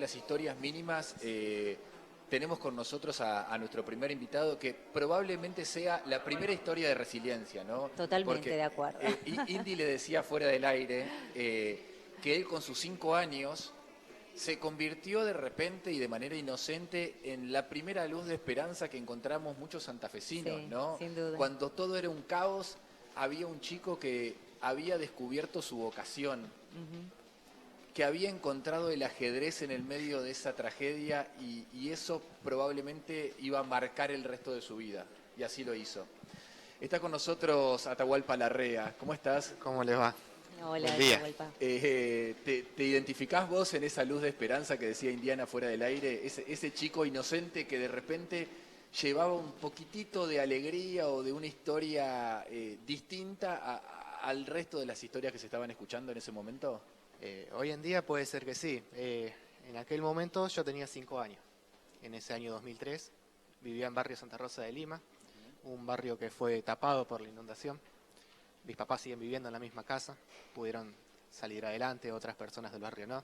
las historias mínimas, tenemos con nosotros a nuestro primer invitado, que probablemente sea la primera historia de resiliencia, ¿no? Totalmente Porque de acuerdo. Indy le decía fuera del aire que él con sus 5 años se convirtió de repente y de manera inocente en la primera luz de esperanza que encontramos muchos santafesinos, Sí, ¿no? sin duda. Cuando todo era un caos, había un chico que había descubierto su vocación, que había encontrado el ajedrez en el medio de esa tragedia y eso probablemente iba a marcar el resto de su vida. Y así lo hizo. Está con nosotros Atahualpa Larrea. ¿Cómo estás? ¿Cómo les va? Hola, Buen día. Atahualpa. ¿Te identificás vos en esa luz de esperanza que decía Indiana fuera del aire? Ese chico inocente que de repente llevaba un poquitito de alegría o de una historia distinta al resto de las historias que se estaban escuchando en ese momento. Hoy en día puede ser que sí. En aquel momento yo tenía 5 años. En ese año 2003 vivía en barrio Santa Rosa de Lima, un barrio que fue tapado por la inundación. Mis papás siguen viviendo en la misma casa, pudieron salir adelante, otras personas del barrio no.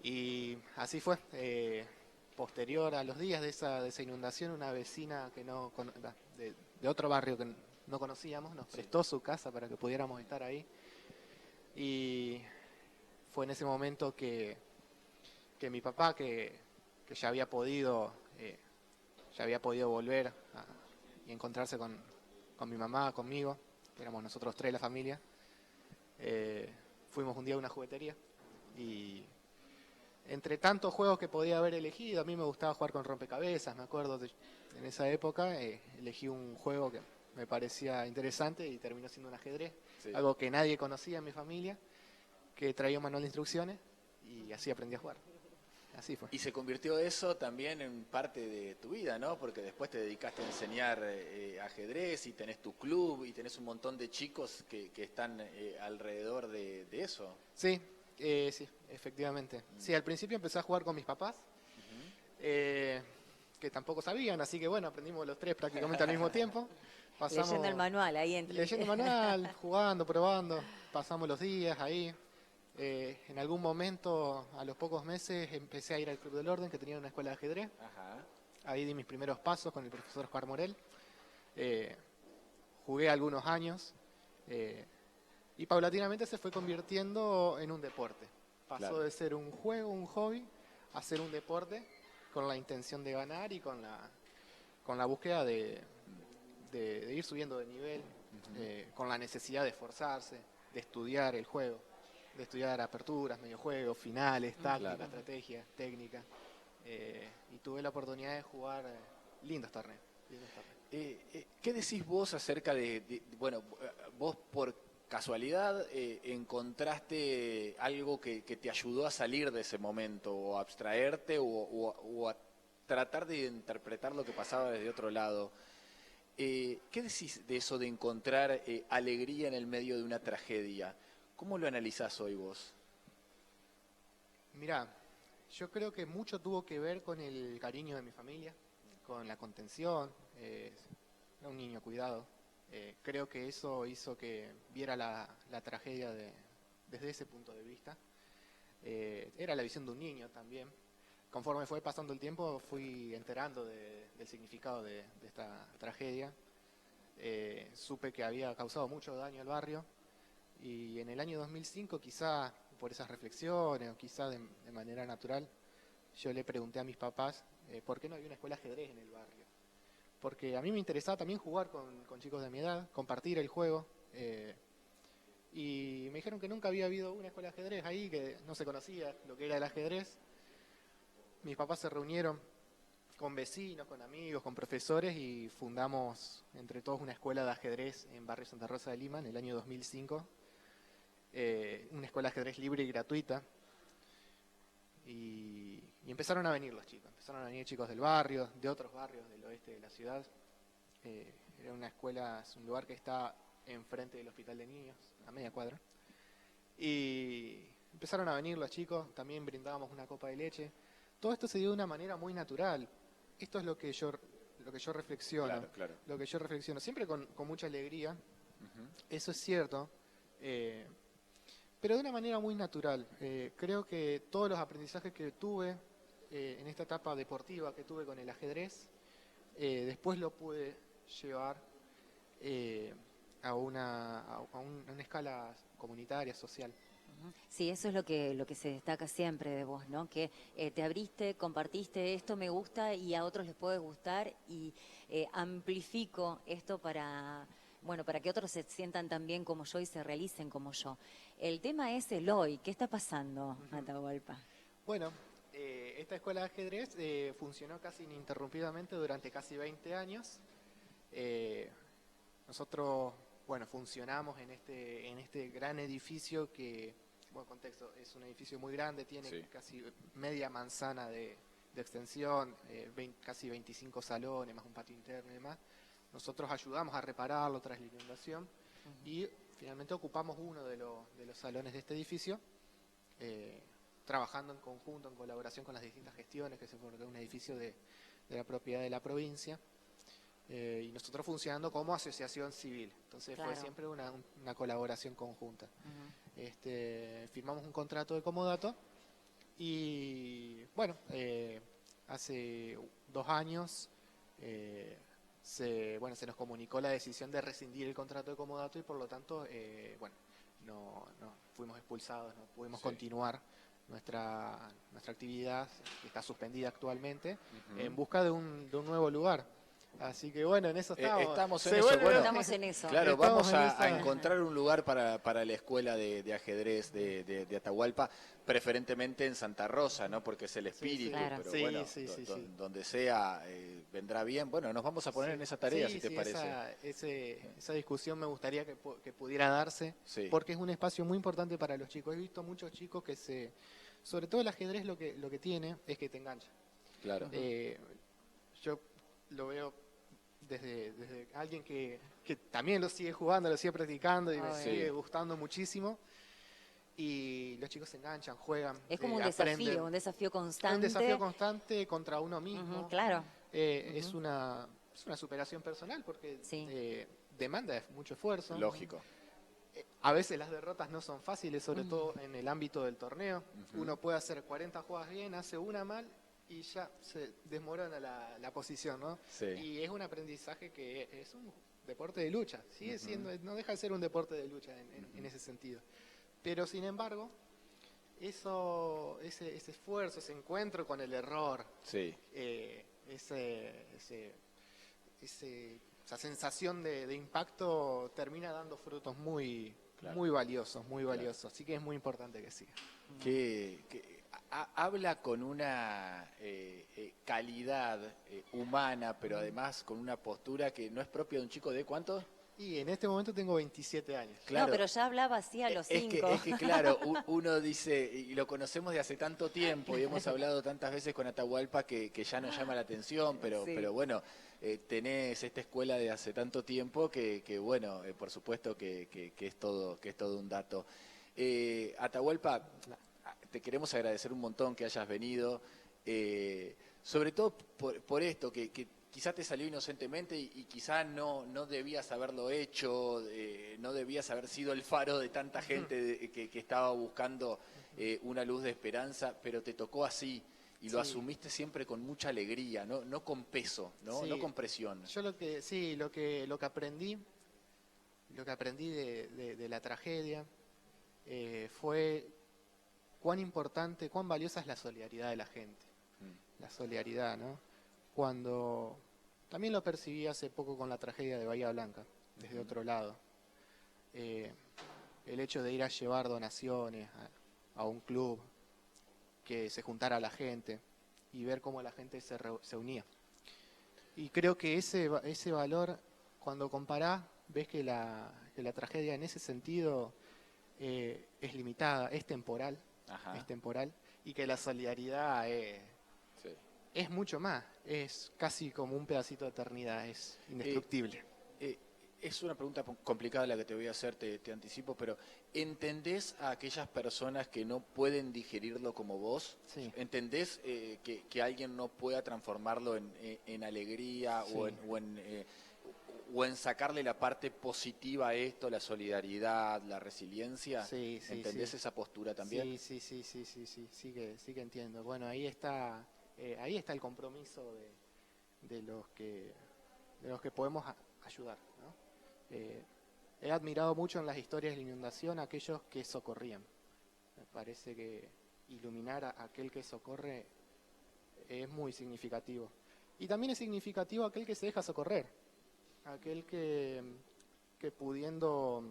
Y así fue. Posterior a los días de esa inundación, una vecina que de otro barrio que no conocíamos nos prestó su casa para que pudiéramos estar ahí. Y fue en ese momento que mi papá, que ya había podido volver y encontrarse con mi mamá, conmigo, que éramos nosotros tres la familia, fuimos un día a una juguetería y entre tantos juegos que podía haber elegido, a mí me gustaba jugar con rompecabezas, me acuerdo en esa época, elegí un juego que me parecía interesante y terminó siendo un ajedrez, sí. Algo que nadie conocía en mi familia, que traía un manual de instrucciones y así aprendí a jugar. Así fue. Y se convirtió eso también en parte de tu vida, ¿no? Porque después te dedicaste a enseñar ajedrez y tenés tu club y tenés un montón de chicos que están alrededor de eso. Sí, sí, efectivamente. Sí, al principio empecé a jugar con mis papás, que tampoco sabían, así que bueno, aprendimos los tres prácticamente al mismo tiempo. Leyendo el manual ahí entre. Leyendo el manual, jugando, probando, pasamos los días ahí. En algún momento, a los pocos meses, empecé a ir al Club del Orden, que tenía una escuela de ajedrez. Ajá. Ahí di mis primeros pasos con el profesor Oscar Morel. Jugué algunos años y paulatinamente se fue convirtiendo en un deporte. Pasó Claro. de ser un juego, un hobby, a ser un deporte con la intención de ganar y con la búsqueda de ir subiendo de nivel, con la necesidad de esforzarse, de estudiar el juego, de estudiar aperturas, mediojuegos, finales, táctica, claro. estrategia, técnica. Y tuve la oportunidad de jugar lindos torneos. ¿Qué decís vos acerca bueno, vos por casualidad encontraste algo que te ayudó a salir de ese momento, o a abstraerte, o a tratar de interpretar lo que pasaba desde otro lado? ¿Qué decís de eso de encontrar alegría en el medio de una tragedia? ¿Cómo lo analizás hoy vos? Mirá, yo creo que mucho tuvo que ver con el cariño de mi familia, con la contención. Era un niño cuidado. Creo que eso hizo que viera la tragedia desde ese punto de vista. Era la visión de un niño también. Conforme fue pasando el tiempo fui enterando del significado de esta tragedia. Supe que había causado mucho daño al barrio y en el año 2005, quizá por esas reflexiones o quizá de manera natural, yo le pregunté a mis papás por qué no había una escuela de ajedrez en el barrio. Porque a mí me interesaba también jugar con chicos de mi edad, compartir el juego. Y me dijeron que nunca había habido una escuela de ajedrez ahí, que no se conocía lo que era el ajedrez. Mis papás se reunieron con vecinos, con amigos, con profesores y fundamos entre todos una escuela de ajedrez en Barrio Santa Rosa de Lima en el año 2005. Una escuela de ajedrez libre y gratuita. Y empezaron a venir los chicos, empezaron a venir chicos del barrio, de otros barrios del oeste de la ciudad. Era una escuela, es un lugar que está enfrente del hospital de niños, a media cuadra. Y empezaron a venir los chicos, también brindábamos una copa de leche. Todo esto se dio de una manera muy natural. Esto es lo que yo reflexiono. Claro, claro. Lo que yo reflexiono, siempre con mucha alegría. Eso es cierto. pero de una manera muy natural. Creo que todos los aprendizajes que tuve en esta etapa deportiva que tuve con el ajedrez, después lo pude llevar a una escala comunitaria, social. Sí, eso es lo que se destaca siempre de vos, ¿no? Que te abriste, compartiste, esto me gusta y a otros les puede gustar y amplifico esto para que otros se sientan tan bien como yo y se realicen como yo. El tema es el hoy. ¿Qué está pasando, Atahualpa? Bueno, esta escuela de ajedrez funcionó casi ininterrumpidamente durante casi 20 años. Nosotros, bueno, funcionamos en este gran edificio que, bueno, contexto, es un edificio muy grande, tiene casi media manzana de extensión, casi 25 salones, más un patio interno y demás. Nosotros ayudamos a repararlo tras la inundación y finalmente ocupamos uno de los salones de este edificio, trabajando en conjunto, en colaboración con las distintas gestiones, que se fue un edificio de la propiedad de la provincia. Y nosotros funcionando como asociación civil. Entonces fue siempre una colaboración conjunta. Firmamos un contrato de comodato y bueno, hace 2 años se nos comunicó la decisión de rescindir el contrato de comodato y por lo tanto no fuimos expulsados, no pudimos continuar nuestra actividad, que está suspendida actualmente, en busca de un nuevo lugar. Así que bueno, en eso estamos. Estamos en eso. Claro, vamos a encontrar un lugar para la escuela de ajedrez de Atahualpa, preferentemente en Santa Rosa, ¿no? Porque es el espíritu, pero bueno, donde sea vendrá bien. Bueno, nos vamos a poner en esa tarea, si te parece. Esa discusión me gustaría que pudiera darse, porque es un espacio muy importante para los chicos. He visto muchos chicos sobre todo el ajedrez lo que tiene es que te engancha. Claro. Yo lo veo desde alguien que también lo sigue jugando, lo sigue practicando y me sigue gustando muchísimo. Y los chicos se enganchan, juegan. Es como un desafío constante. Un desafío constante contra uno mismo. Claro. Es una superación personal porque demanda mucho esfuerzo. Lógico. A veces las derrotas no son fáciles, sobre todo en el ámbito del torneo. Uno puede hacer 40 jugadas bien, hace una mal y ya se desmorona la posición, ¿no? Sí. Y es un aprendizaje que es un deporte de lucha, sigue siendo, no deja de ser un deporte de lucha en ese sentido. Pero sin embargo, ese esfuerzo, ese encuentro con el error, esa sensación de impacto termina dando frutos muy valiosos, muy valiosos. Así que es muy importante que siga. Habla con una calidad humana, pero además con una postura que no es propia de un chico de ¿cuántos? Y en este momento tengo 27 años. Claro. No, pero ya hablaba así a los 5. Es que claro, uno dice, y lo conocemos de hace tanto tiempo, y hemos hablado tantas veces con Atahualpa que ya nos llama la atención, pero bueno, tenés esta escuela de hace tanto tiempo que bueno, por supuesto que es todo un dato. Atahualpa, te queremos agradecer un montón que hayas venido, sobre todo por esto, que quizás te salió inocentemente y quizás no debías haberlo hecho, no debías haber sido el faro de tanta gente que estaba buscando una luz de esperanza, pero te tocó así y lo asumiste siempre con mucha alegría, no con peso, no con presión. Yo lo que aprendí de la tragedia fue cuán importante, cuán valiosa es la solidaridad de la gente. La solidaridad, ¿no? Cuando también lo percibí hace poco con la tragedia de Bahía Blanca, desde otro lado. El hecho de ir a llevar donaciones a un club, que se juntara la gente y ver cómo la gente se unía. Y creo que ese valor, cuando comparás, ves que la tragedia en ese sentido es limitada, es temporal. Es temporal, y que la solidaridad es mucho más, es casi como un pedacito de eternidad, es indestructible. Es una pregunta complicada la que te voy a hacer, te anticipo, pero ¿entendés a aquellas personas que no pueden digerirlo como vos? Sí. ¿Entendés que alguien no pueda transformarlo en alegría o en sacarle la parte positiva a esto, la solidaridad, la resiliencia. Sí, ¿Entendés sí. esa postura también? Sí que entiendo. Bueno, ahí está el compromiso de los que podemos ayudar, ¿no? He admirado mucho en las historias de la inundación a aquellos que socorrían. Me parece que iluminar a aquel que socorre es muy significativo. Y también es significativo aquel que se deja socorrer, aquel que pudiendo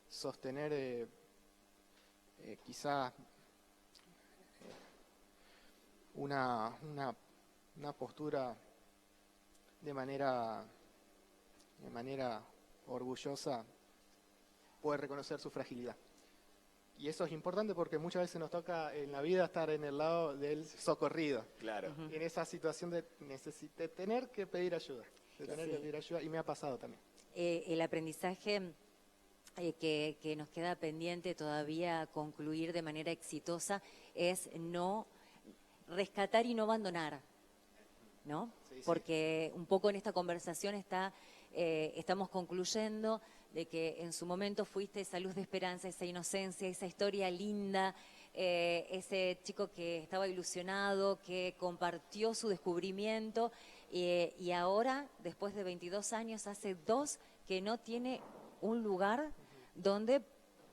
sostener quizás una postura de manera orgullosa, puede reconocer su fragilidad. Y eso es importante porque muchas veces nos toca en la vida estar en el lado del socorrido. Claro. En esa situación de tener que pedir ayuda. Y me ha pasado también. El aprendizaje que nos queda pendiente todavía concluir de manera exitosa es no rescatar y no abandonar, ¿no? Sí. Porque un poco en esta conversación estamos concluyendo de que en su momento fuiste esa luz de esperanza, esa inocencia, esa historia linda, ese chico que estaba ilusionado, que compartió su descubrimiento y ahora, después de 22 años, hace 2 que no tiene un lugar donde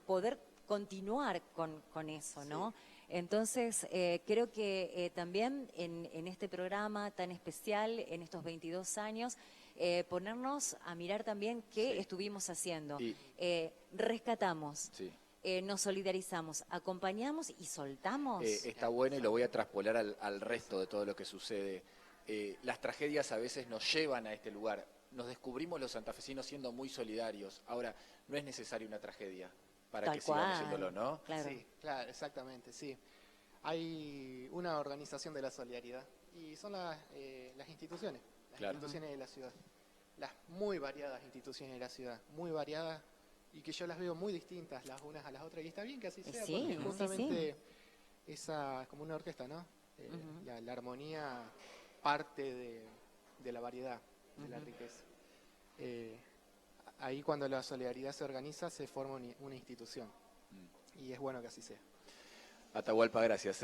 poder continuar con eso, ¿no? Sí. Entonces, creo que también en este programa tan especial, en estos 22 años, ponernos a mirar también qué estuvimos haciendo. Rescatamos, nos solidarizamos, acompañamos y soltamos. Está bueno y lo voy a traspolar al resto de todo lo que sucede. Las tragedias a veces nos llevan a este lugar. Nos descubrimos los santafesinos siendo muy solidarios. Ahora, no es necesaria una tragedia para Tal que sigamos cual, haciéndolo, ¿no? Claro. Sí, claro, exactamente, sí. Hay una organización de la solidaridad y son las instituciones, instituciones de la ciudad. Las muy variadas instituciones de la ciudad, muy variadas y que yo las veo muy distintas las unas a las otras. Y está bien que así sea, porque justamente esa, como una orquesta, ¿no? La armonía parte de la variedad, de la riqueza. Ahí cuando la solidaridad se organiza se forma una institución y es bueno que así sea. Atahualpa, gracias,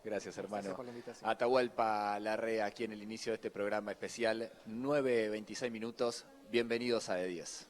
Gracias, hermano. Gracias por la invitación. Atahualpa Larrea, aquí en el inicio de este programa especial, 9:26 minutos. Bienvenidos a De 10.